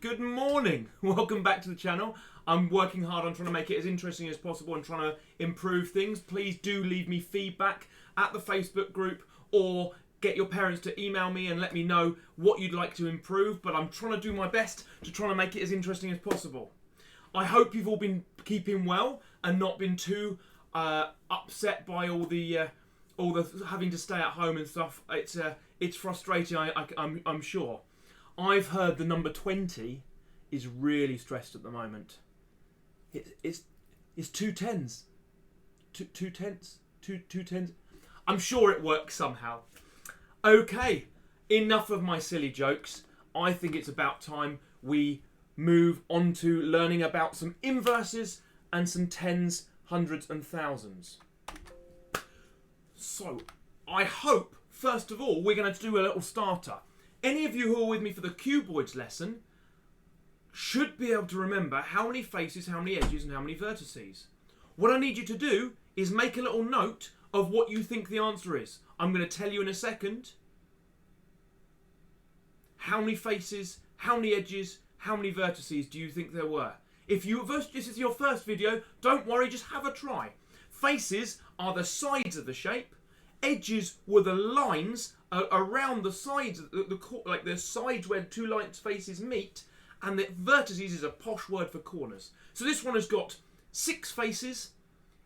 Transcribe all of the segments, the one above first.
Good morning. Welcome back to the channel. I'm working hard on trying to make it as interesting as possible and trying to improve things. Please do leave me feedback at the Facebook group or get your parents to email me and let me know what you'd like to improve, but I'm trying to do my best to try to make it as interesting as possible. I hope you've all been keeping well and not been too upset by all the having to stay at home and stuff. It's frustrating, I'm sure. I've heard the number 20 is really stressed at the moment. It's two tens. Two tens. I'm sure it works somehow. Okay, enough of my silly jokes. I think it's about time we move on to learning about some inverses and some tens, hundreds and thousands. So, I hope, first of all, we're going to do a little starter. Any of you who are with me for the cuboids lesson should be able to remember how many faces, how many edges, and how many vertices. What I need you to do is make a little note of what you think the answer is. I'm going to tell you in a second how many faces, how many edges, how many vertices do you think there were. If this is your first video, don't worry, just have a try. Faces are the sides of the shape. Edges were the lines around the sides, like the sides where two lines faces meet, and the vertices is a posh word for corners. So this one has got 6 faces,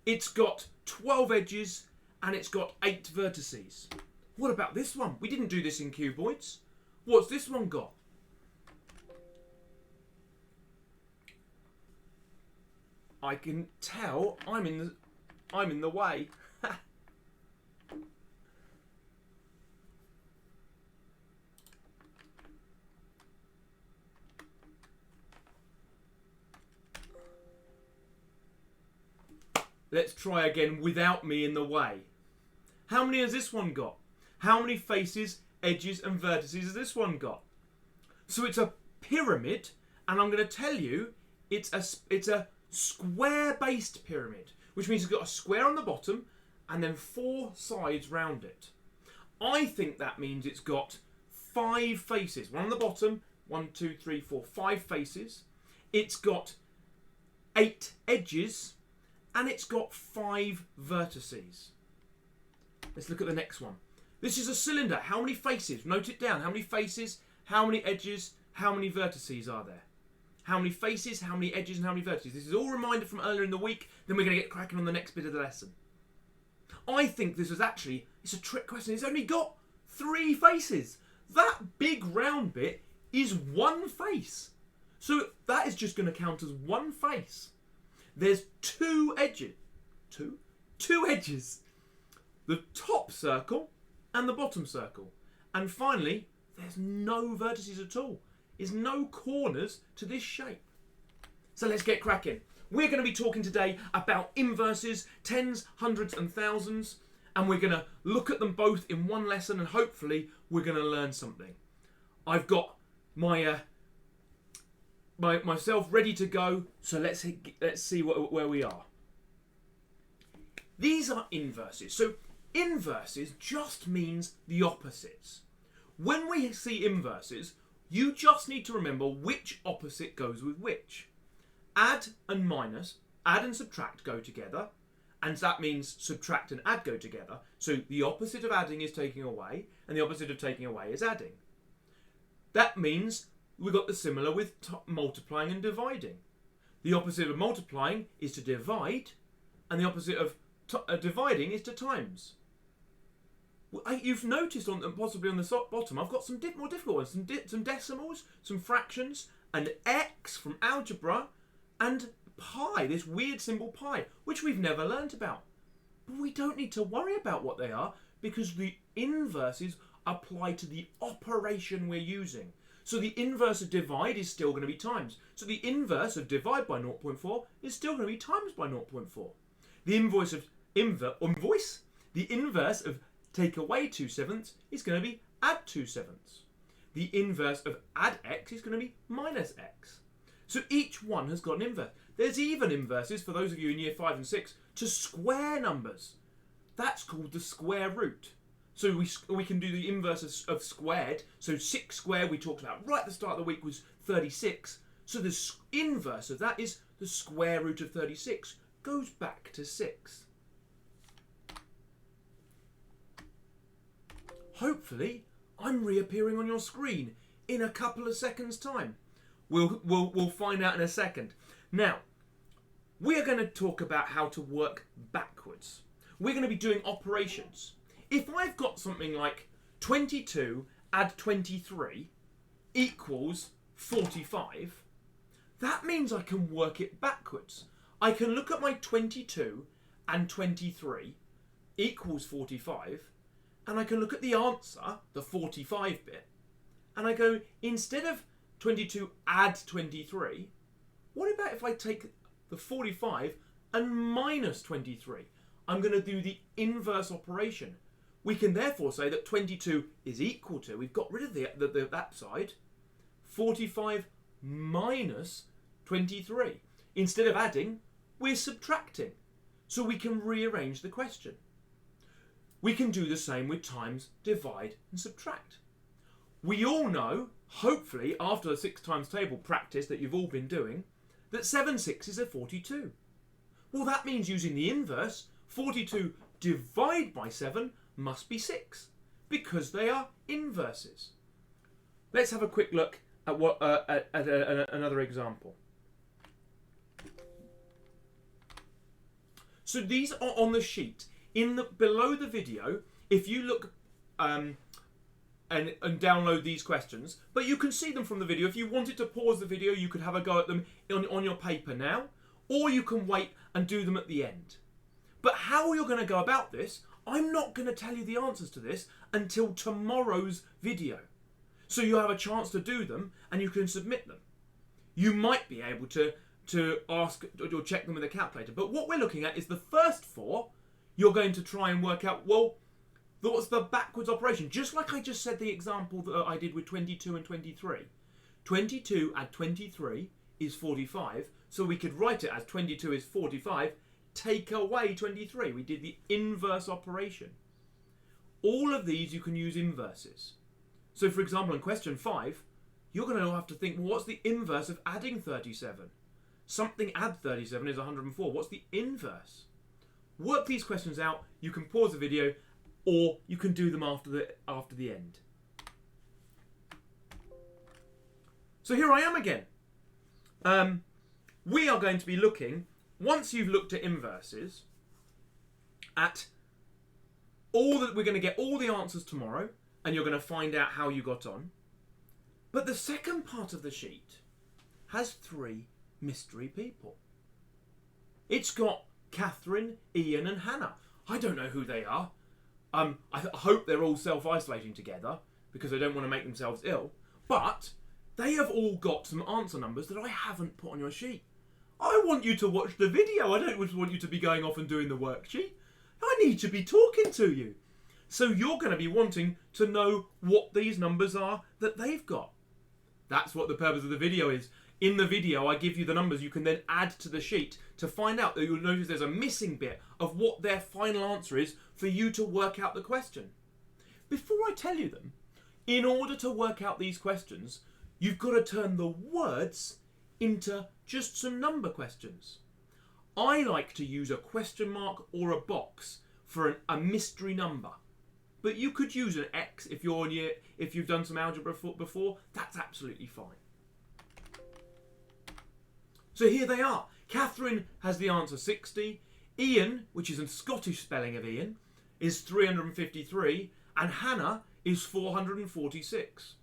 it's got 12 edges, and it's got 8 vertices. What about this one? We didn't do this in cuboids. What's this one got? I can tell I'm in the way. Let's try again without me in the way. How many has this one got? How many faces, edges and vertices has this one got? So it's a pyramid, and I'm going to tell you it's a square-based pyramid, which means it's got a square on the bottom and then 4 sides round it. I think that means it's got 5 faces. One on the bottom, 1, 2, 3, 4, 5 faces. It's got 8 edges, and it's got 5 vertices. Let's look at the next one. This is a cylinder. How many faces? Note it down. How many faces, how many edges, how many vertices are there? How many faces, how many edges, and how many vertices? This is all reminder from earlier in the week. Then we're going to get cracking on the next bit of the lesson. I think this is actually, it's a trick question. It's only got 3 faces. That big round bit is 1 face. So that is just going to count as 1 face. There's 2 edges. Two edges. The top circle and the bottom circle. And finally, there's no vertices at all. There's no corners to this shape. So let's get cracking. We're going to be talking today about inverses, tens, hundreds and thousands. And we're going to look at them both in one lesson, and hopefully we're going to learn something. I've got myself ready to go, so let's see where we are. These are inverses. So inverses just means the opposites. When we see inverses, you just need to remember which opposite goes with which. Add and minus, add and subtract go together, and that means subtract and add go together. So the opposite of adding is taking away, and the opposite of taking away is adding. That means we've got the similar with multiplying and dividing. The opposite of multiplying is to divide, and the opposite of dividing is to times. You've noticed, possibly on the bottom, I've got some more difficult ones. Some decimals, some fractions, an x from algebra, and pi, this weird symbol pi, which we've never learnt about. But we don't need to worry about what they are, because the inverses apply to the operation we're using. So the inverse of divide is still going to be times. So the inverse of divide by 0.4 is still going to be times by 0.4. The inverse of take away 2/7 is going to be add 2/7. The inverse of add x is going to be minus x. So each one has got an inverse. There's even inverses, for those of you in year 5 and 6, to square numbers. That's called the square root. So we can do the inverse of squared. So 6 squared we talked about right at the start of the week was 36. So the inverse of that is the square root of 36. Goes back to 6. Hopefully, I'm reappearing on your screen in a couple of seconds' time. We'll find out in a second. Now, we are going to talk about how to work backwards. We're going to be doing operations. If I've got something like 22 add 23 equals 45, that means I can work it backwards. I can look at my 22 and 23 equals 45, and I can look at the answer, the 45 bit, and I go, instead of 22 add 23, what about if I take the 45 and minus 23? I'm going to do the inverse operation. We can therefore say that 22 is equal to, we've got rid of that side, 45 minus 23. Instead of adding, we're subtracting. So we can rearrange the question. We can do the same with times, divide and subtract. We all know, hopefully after the 6 times table practice that you've all been doing, that 7 sixes are 42. Well, that means using the inverse, 42 divided by 7 must be 6, because they are inverses. Let's have a quick look at another example. So these are on the sheet. Below the video, if you look and download these questions, but you can see them from the video. If you wanted to pause the video, you could have a go at them on your paper now, or you can wait and do them at the end. But how you're going to go about this, I'm not going to tell you the answers to this until tomorrow's video. So you have a chance to do them and you can submit them. You might be able to ask or check them with a calculator. But what we're looking at is the first 4. You're going to try and work out, well, what's the backwards operation? Just like I just said the example that I did with 22 and 23. 22 add 23 is 45. So we could write it as 22 is 45. Take away 23. We did the inverse operation. All of these you can use inverses. So for example, in question 5, you're going to have to think, well, what's the inverse of adding 37? Something add 37 is 104. What's the inverse? Work these questions out. You can pause the video, or you can do them after the end. So here I am again. We are going to be looking, once you've looked at inverses, at we're going to get all the answers tomorrow, and you're going to find out how you got on. But the second part of the sheet has 3 mystery people. It's got Catherine, Ian and Hannah. I don't know who they are. I hope they're all self-isolating together because they don't want to make themselves ill. But they have all got some answer numbers that I haven't put on your sheet. I want you to watch the video. I don't want you to be going off and doing the worksheet. I need to be talking to you. So you're going to be wanting to know what these numbers are that they've got. That's what the purpose of the video is. In the video, I give you the numbers you can then add to the sheet to find out that you'll notice there's a missing bit of what their final answer is for you to work out the question. Before I tell you them, in order to work out these questions, you've got to turn the words into just some number questions. I like to use a question mark or a box for a mystery number. But you could use an X if you've done some algebra before. That's absolutely fine. So here they are. Catherine has the answer 60. Ian, which is a Scottish spelling of Ian, is 353. And Hannah is 446.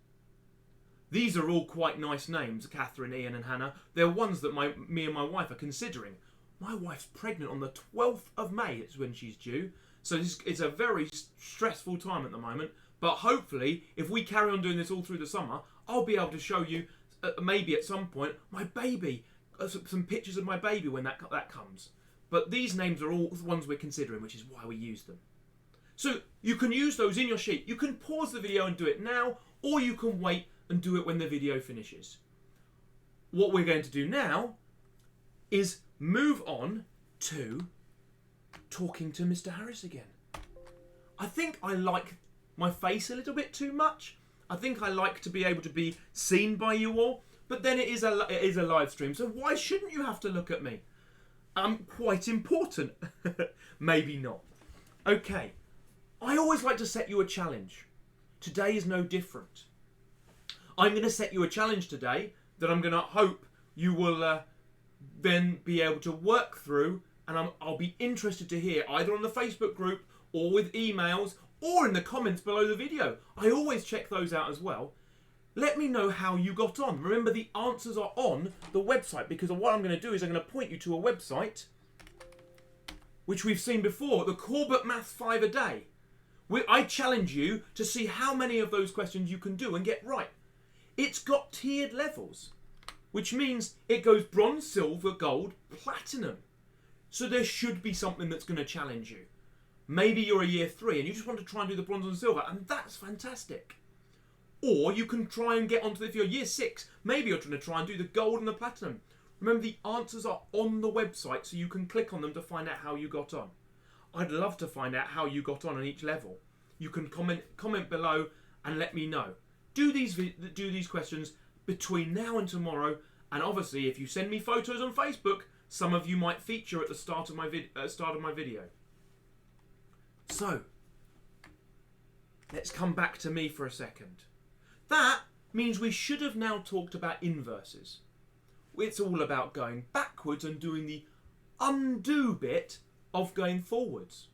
These are all quite nice names, Catherine, Ian and Hannah. They're ones that me and my wife are considering. My wife's pregnant on the 12th of May. It's when she's due. So it's a very stressful time at the moment. But hopefully, if we carry on doing this all through the summer, I'll be able to show you, maybe at some point, my baby. Some pictures of my baby when that comes. But these names are all the ones we're considering, which is why we use them. So you can use those in your sheet. You can pause the video and do it now, or you can wait and do it when the video finishes. What we're going to do now is move on to talking to Mr. Harris again. I think I like my face a little bit too much. I think I like to be able to be seen by you all. But then it is a live stream, so why shouldn't you have to look at me? I'm quite important. Maybe not. Okay. I always like to set you a challenge. Today is no different. I'm going to set you a challenge today that I'm going to hope you will then be able to work through, and I'll be interested to hear either on the Facebook group or with emails or in the comments below the video. I always check those out as well. Let me know how you got on. Remember, the answers are on the website, because what I'm going to do is I'm going to point you to a website which we've seen before, the Corbett Maths 5 a Day. I challenge you to see how many of those questions you can do and get right. It's got tiered levels, which means it goes bronze, silver, gold, platinum. So there should be something that's going to challenge you. Maybe you're a year 3 and you just want to try and do the bronze and silver, and that's fantastic. Or you can try and get onto, if you're year 6, maybe you're trying to try and do the gold and the platinum. Remember, the answers are on the website, so you can click on them to find out how you got on. I'd love to find out how you got on each level. You can comment below and let me know. Do these questions between now and tomorrow, and obviously if you send me photos on Facebook, some of you might feature at the start of my video. So, let's come back to me for a second. That means we should have now talked about inverses. It's all about going backwards and doing the undo bit of going forwards.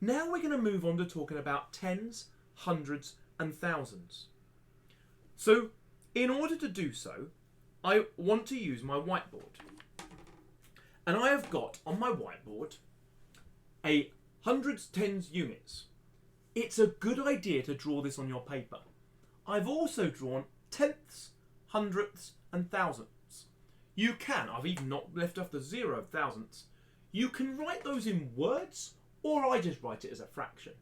Now we're going to move on to talking about tens, hundreds and thousands. So, in order to do so, I want to use my whiteboard. And I have got on my whiteboard a hundreds, tens, units. It's a good idea to draw this on your paper. I've also drawn tenths, hundredths and thousandths. You can, I've even not left off the 0 of thousandths. You can write those in words, or I just write it as a fraction.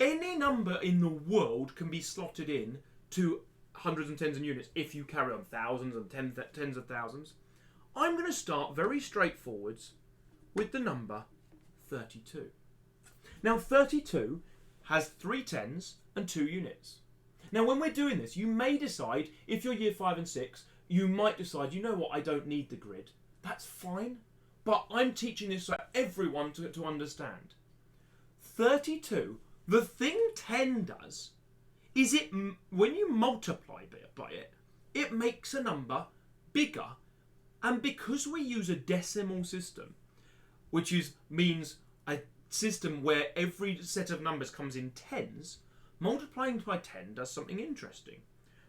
Any number in the world can be slotted in to hundreds and tens and units if you carry on thousands and tens of thousands. I'm going to start very straightforwards with the number 32. Now 32 has 3 tens and 2 units. Now when we're doing this, you may decide, if you're year 5 and 6, you might decide, you know what, I don't need the grid. That's fine. But I'm teaching this for everyone to understand. 32, the thing 10 does, is it, when you multiply by it, it makes a number bigger. And because we use a decimal system, which means a system where every set of numbers comes in tens, multiplying by 10 does something interesting.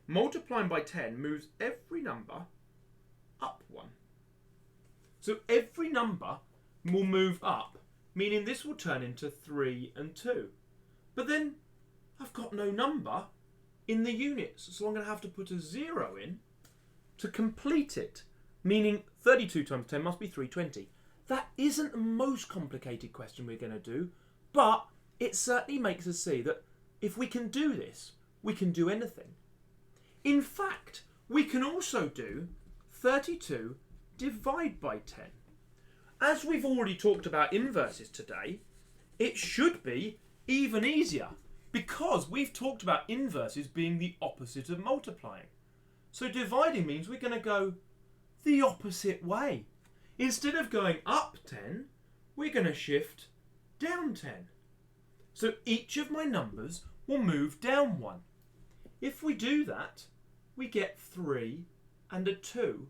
Multiplying by 10 moves every number up 1. So every number will move up, meaning this will turn into 3 and 2. But then I've got no number in the units, so I'm going to have to put a 0 in to complete it, meaning 32 times 10 must be 320. That isn't the most complicated question we're going to do, but it certainly makes us see that if we can do this, we can do anything. In fact, we can also do 32 divide by 10. As we've already talked about inverses today, it should be even easier, because we've talked about inverses being the opposite of multiplying. So dividing means we're going to go the opposite way. Instead of going up 10, we're going to shift down 10. So each of my numbers will move down 1. If we do that, we get 3 and a 2,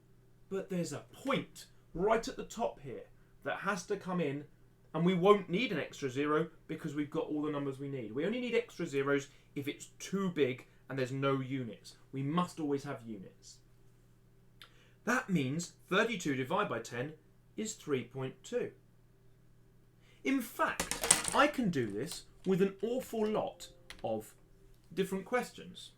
but there's a point right at the top here that has to come in, and we won't need an extra 0 because we've got all the numbers we need. We only need extra zeros if it's too big and there's no units. We must always have units. That means 32 divided by 10 is 3.2. In fact, I can do this with an awful lot of different questions.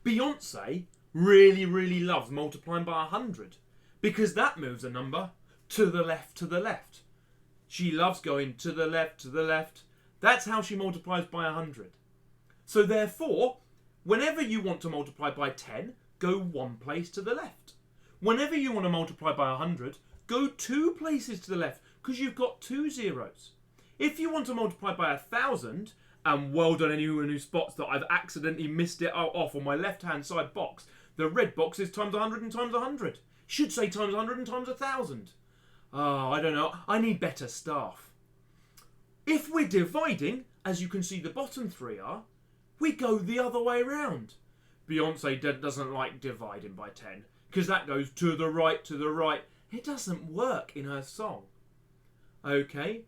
Beyonce really loves multiplying by 100 because that moves a number to the left. She loves going to the left. That's how she multiplies by 100. So therefore, whenever you want to multiply by 10, go 1 place to the left. Whenever you want to multiply by 100, go 2 places to the left because you've got 2 zeros. If you want to multiply by 1,000, and well done anyone who spots that I've accidentally missed it off on my left-hand side box, the red box is times 100 and times 100. Should say times 100 and times 1,000. Oh, I don't know. I need better staff. If we're dividing, as you can see the bottom three are, we go the other way round. Beyonce doesn't like dividing by 10 because that goes to the right, to the right. It doesn't work in her song. Okay,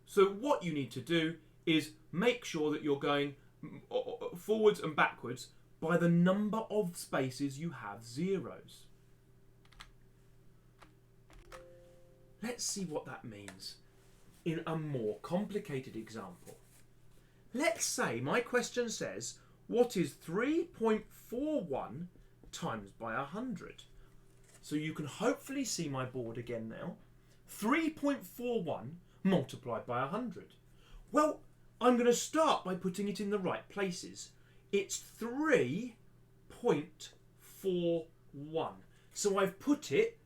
so what you need to do is make sure that you're going forwards and backwards by the number of spaces you have zeros. Let's see what that means in a more complicated example. Let's say my question says, what is 3.41 times by 100? So you can hopefully see my board again now. 3.41 multiplied by 100. Well, I'm going to start by putting it in the right places. It's 3.41. So I've put it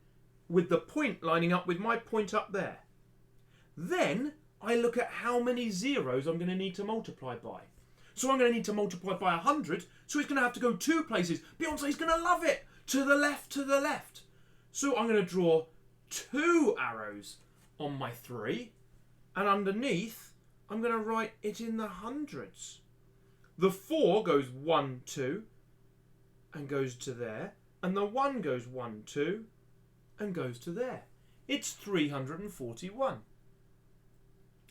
with the point lining up with my point up there. Then I look at how many zeros I'm going to need to multiply by. So I'm going to need to multiply by 100, so it's going to have to go two places. Beyonce's going to love it. To the left, to the left. So I'm going to draw two arrows on my 3, and underneath I'm going to write it in the hundreds. The 4 goes 1, 2, and goes to there, and the 1 goes 1, 2, and goes to there. It's 341.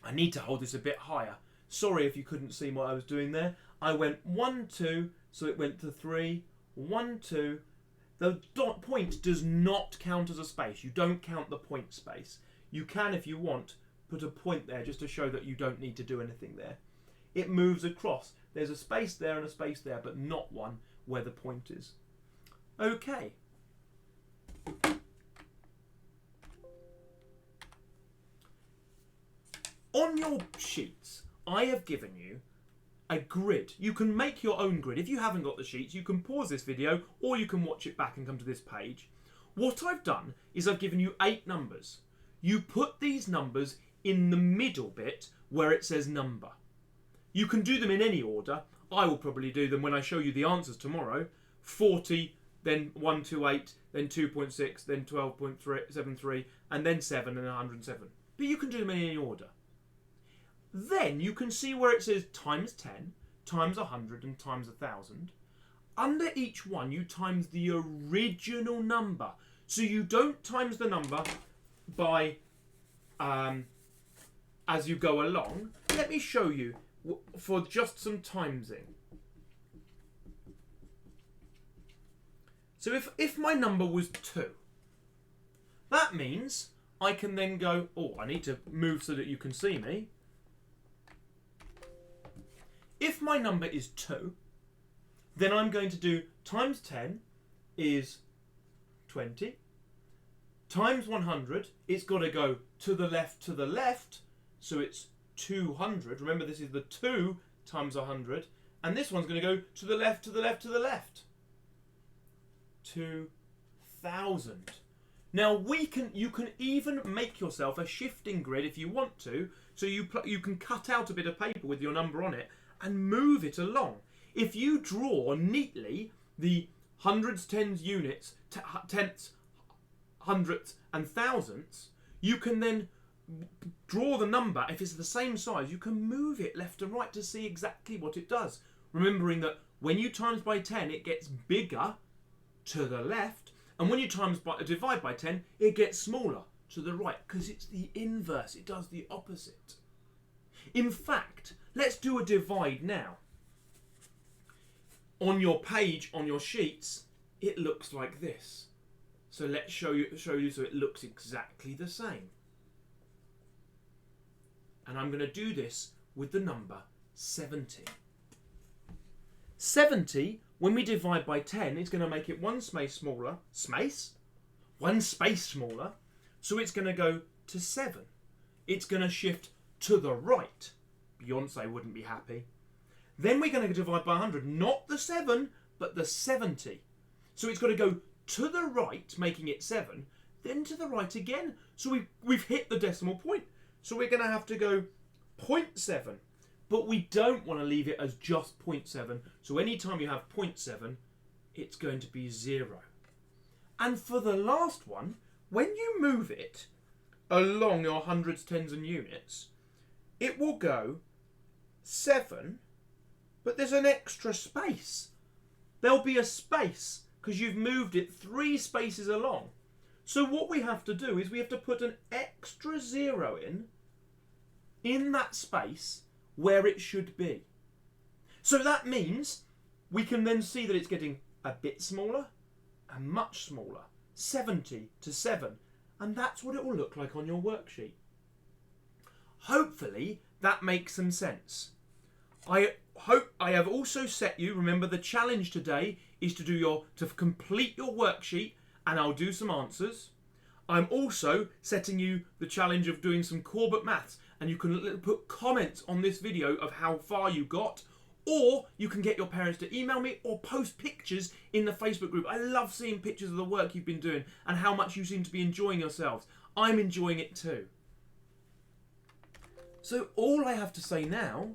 I need to hold this a bit higher. Sorry if you couldn't see what I was doing there. I went 1, 2, so it went to 3, 1, 2. The dot point does not count as a space. You don't count the point space. You can, if you want, put a point there just to show that you don't need to do anything there. It moves across. There's a space there and a space there, but not one where the point is. Okay. On your sheets, I have given you a grid. You can make your own grid. If you haven't got the sheets, you can pause this video or you can watch it back and come to this page. What I've done is I've given you 8 numbers. You put these numbers in the middle bit where it says number. You can do them in any order. I will probably do them when I show you the answers tomorrow. 40, then 128, then 2.6, then 12.73, and then 7 and 107. But you can do them in any order. Then you can see where it says times 10, times 100 and times 1,000. Under each one you times the original number. So you don't times the number by as you go along. Let me show you for just some timesing. So if my number was 2, that means I can then go, oh, I need to move so that you can see me. If my number is 2, then I'm going to do times 10 is 20. Times 100, it's got to go to the left, so it's 200. Remember, this is the 2 times 100. And this one's going to go to the left, to the left, to the left. 2,000. Now you can even make yourself a shifting grid if you want to. So you can cut out a bit of paper with your number on it and move it along. If you draw neatly the hundreds, tens, units, tenths, hundredths and thousandths, you can then draw the number. If it's the same size, you can move it left and right to see exactly what it does. Remembering that when you times by 10, it gets bigger to the left, and when you divide by 10, it gets smaller to the right, because it's the inverse. It does the opposite. In fact, let's do a divide now. On your page, on your sheets, it looks like this. So let's show you so it looks exactly the same. And I'm going to do this with the number 70. 70, when we divide by 10, it's going to make it one space smaller. One space smaller. So it's going to go to 7. It's going to shift to the right. Beyonce wouldn't be happy. Then we're going to divide by 100. Not the 7, but the 70. So it's got to go to the right, making it 7. Then to the right again. So we've hit the decimal point. So we're going to have to go 0.7. But we don't want to leave it as just 0.7. So anytime you have 0.7, it's going to be 0. And for the last one, when you move it along your hundreds, tens and units, it will go 7, but there's an extra space. There'll be a space because you've moved it 3 spaces along. So what we have to do is we have to put an extra 0 in that space where it should be. So that means we can then see that it's getting a bit smaller and much smaller, 70 to 7, and that's what it will look like on your worksheet. Hopefully that makes some sense. I hope I have also set you, remember the challenge today is to complete your worksheet, and I'll do some answers. I'm also setting you the challenge of doing some Corbett maths, and you can put comments on this video of how far you got, or you can get your parents to email me or post pictures in the Facebook group. I love seeing pictures of the work you've been doing and how much you seem to be enjoying yourselves. I'm enjoying it too. So all I have to say now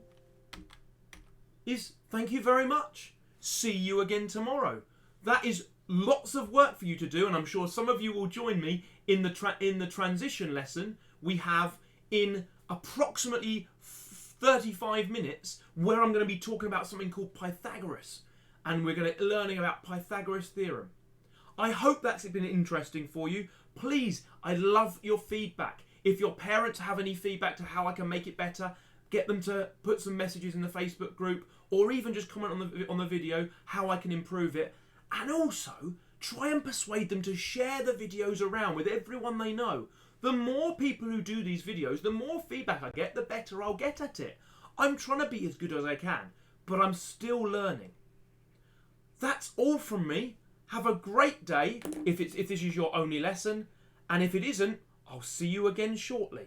is thank you very much. See you again tomorrow. That is lots of work for you to do, and I'm sure some of you will join me in the transition lesson we have in approximately 35 minutes, where I'm going to be talking about something called Pythagoras, and we're going to be learning about Pythagoras' theorem. I hope that's been interesting for you. Please, I love your feedback. If your parents have any feedback to how I can make it better, get them to put some messages in the Facebook group, or even just comment on the video how I can improve it. And also, try and persuade them to share the videos around with everyone they know. The more people who do these videos, the more feedback I get, the better I'll get at it. I'm trying to be as good as I can, but I'm still learning. That's all from me. Have a great day if this is your only lesson, and if it isn't, I'll see you again shortly.